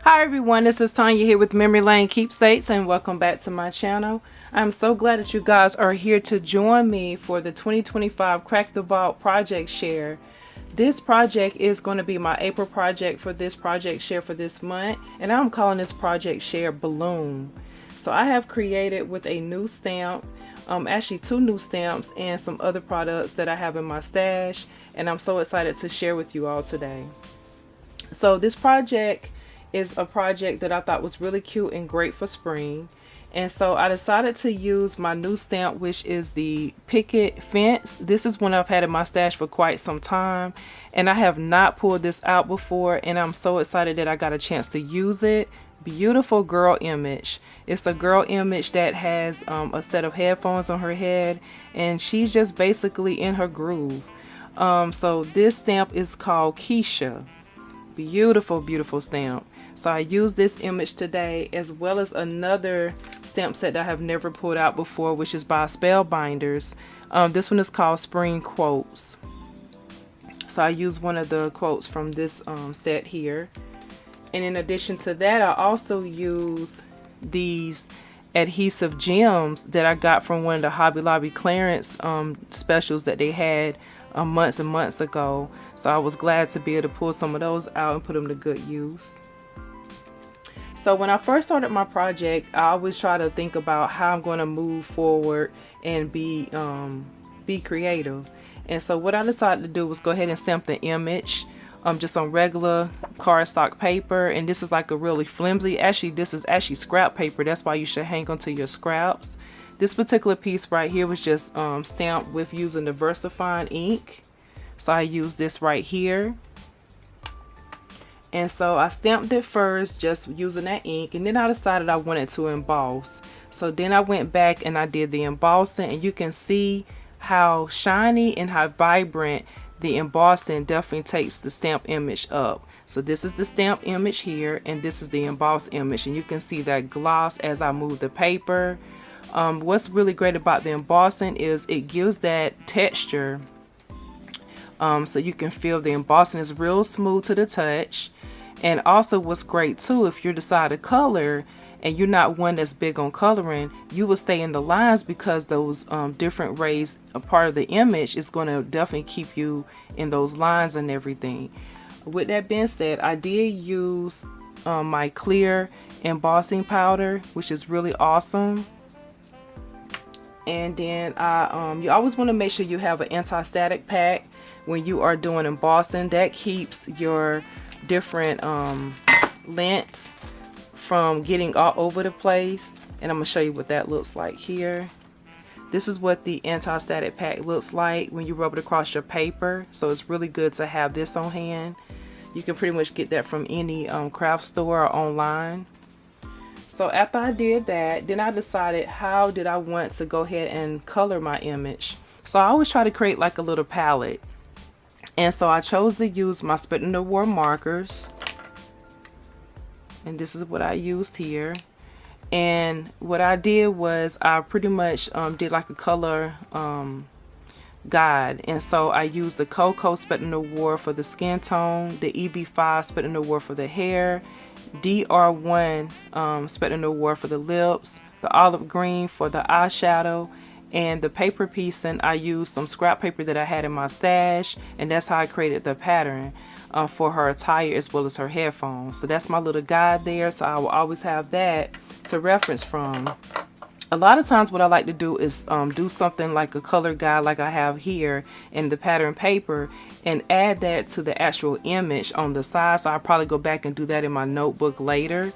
Hi everyone, this is Tanya here with Memory Lane Keepsakes and welcome back to my channel. I'm so glad that you guys are here to join me for the 2025 Crack the Vault project share. This project is going to be my April project for this project share for this month, and I'm calling this project share Bloom. So I have created with a new stamp, actually 2 new stamps and some other products that I have in my stash, and I'm so excited to share with you all today. So this project is a project that I thought was really cute and great for spring, and so I decided to use my new stamp, which is the Picket Fence. This is one I've had in my stash for quite some time, and I have not pulled this out before, and I'm so excited that I got a chance to use it. Beautiful girl image. It's a girl image that has a set of headphones on her head, and she's just basically in her groove. So this stamp is called Keisha. Beautiful, beautiful stamp. So I used this image today, as well as another stamp set that I have never pulled out before, which is by Spellbinders. This one is called Spring Quotes. So I used one of the quotes from this set here. And in addition to that, I also use these adhesive gems that I got from one of the Hobby Lobby clearance specials that they had months and months ago. So I was glad to be able to pull some of those out and put them to good use. So when I first started my project, I always try to think about how I'm going to move forward and be creative. And so what I decided to do was go ahead and stamp the image just on regular cardstock paper. And this is like a really flimsy, this is actually scrap paper. That's why you should hang onto your scraps. This particular piece right here was just stamped with using the VersaFine ink. So I used this right here. And so I stamped it first just using that ink, and then I decided I wanted to emboss. So then I went back and I did the embossing, and you can see how shiny and how vibrant the embossing definitely takes the stamp image up. So this is the stamp image here, and this is the embossed image, and you can see that gloss as I move the paper. What's really great about the embossing is it gives that texture, so you can feel the embossing is real smooth to the touch. And also what's great too, if you decide to color and you're not one that's big on coloring, you will stay in the lines, because those different rays, a part of the image, is going to definitely keep you in those lines and everything. With that being said, I did use my clear embossing powder, which is really awesome. And then you always want to make sure you have an anti-static pack when you are doing embossing. That keeps your different lint from getting all over the place. And I'm going to show you what that looks like here. This is what the anti-static pack looks like when you rub it across your paper. So it's really good to have this on hand. You can pretty much get that from any craft store or online. So after I did that, then I decided how did I want to go ahead and color my image. So I always try to create like a little palette. And so I chose to use my Spit in the War markers. And this is what I used here. And what I did was I pretty much did like a color guide. And so I used the Cocoa Spit in the War for the skin tone, the EB5 Spit in the War for the hair, DR1 Spit in the War for the lips, the olive green for the eyeshadow, and the paper piece, and I used some scrap paper that I had in my stash, and that's how I created the pattern for her attire as well as her headphones. So that's my little guide there, so I will always have that to reference from. A lot of times what I like to do is do something like a color guide like I have here in the pattern paper, and add that to the actual image on the side. So I'll probably go back and do that in my notebook later.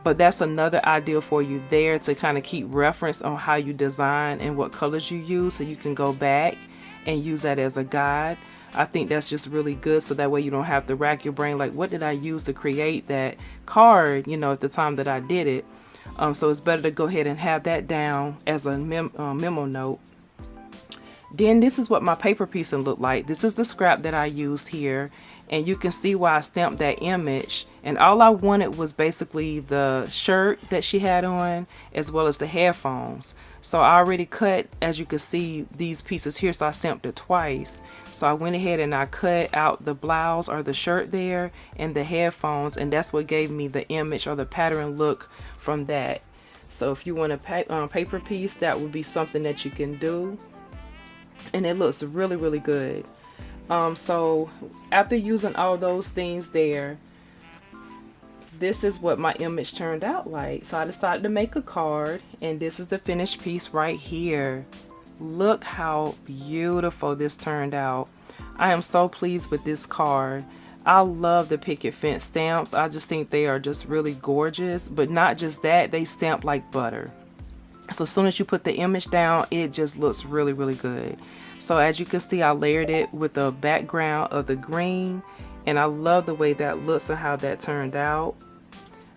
But that's another idea for you there, to kind of keep reference on how you design and what colors you use, so you can go back and use that as a guide. I think that's just really good, so that way you don't have to rack your brain like, what did I use to create that card, you know, at the time that I did it. So it's better to go ahead and have that down as a memo note. Then this is what my paper piecing looked like. This is the scrap that I used here, and you can see why I stamped that image. And all I wanted was basically the shirt that she had on, as well as the headphones. So I already cut, as you can see, these pieces here, so I stamped it twice. So I went ahead and I cut out the blouse or the shirt there and the headphones, and that's what gave me the image or the pattern look from that. So if you want a paper piece, that would be something that you can do, and it looks really, really good. So after using all those things there, this is what my image turned out like. So I decided to make a card, and this is the finished piece right here. Look how beautiful this turned out. I am so pleased with this card. I love the picket fence stamps. I just think they are just really gorgeous, but not just that, they stamp like butter. So as soon as you put the image down, it just looks really, really good. So as you can see, I layered it with the background of the green, and I love the way that looks and how that turned out.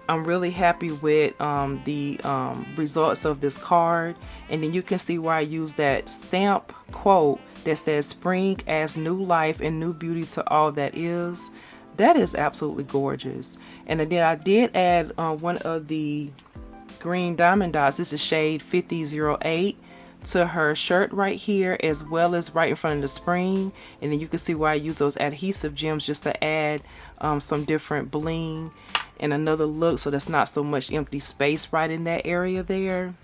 I'm really happy with the results of this card. And then you can see where I use that stamp quote that says, "Spring adds new life and new beauty to all that is." That is absolutely gorgeous. And then I did add one of the green diamond dots. This is shade 5008 to her shirt right here, as well as right in front of the spring. And then you can see where I use those adhesive gems just to add some different bling and another look, so that's not so much empty space right in that area there.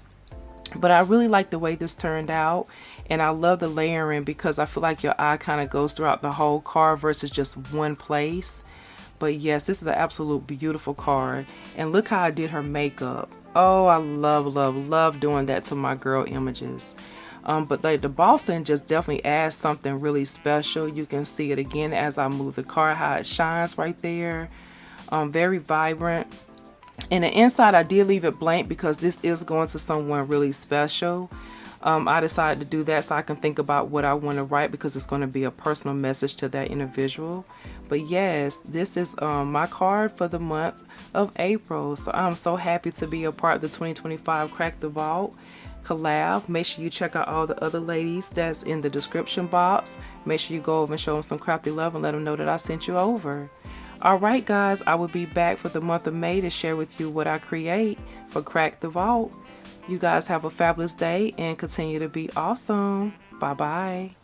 But I really like the way this turned out, and I love the layering because I feel like your eye kind of goes throughout the whole card versus just one place. But yes, this is an absolute beautiful card. And look how I did her makeup. Oh, I love, love, love doing that to my girl images. But like the Boston just definitely adds something really special. You can see it again as I move the card, how it shines right there. Very vibrant. And the inside I did leave it blank because this is going to someone really special. I decided to do that so I can think about what I want to write, because it's going to be a personal message to that individual. But yes, this is my card for the month of April. So I'm so happy to be a part of the 2025 Crack the Vault collab. Make sure you check out all the other ladies that's in the description box. Make sure you go over and show them some crafty love and let them know that I sent you over. Alright guys, I will be back for the month of May to share with you what I create for Crack the Vault. You guys have a fabulous day and continue to be awesome. Bye bye.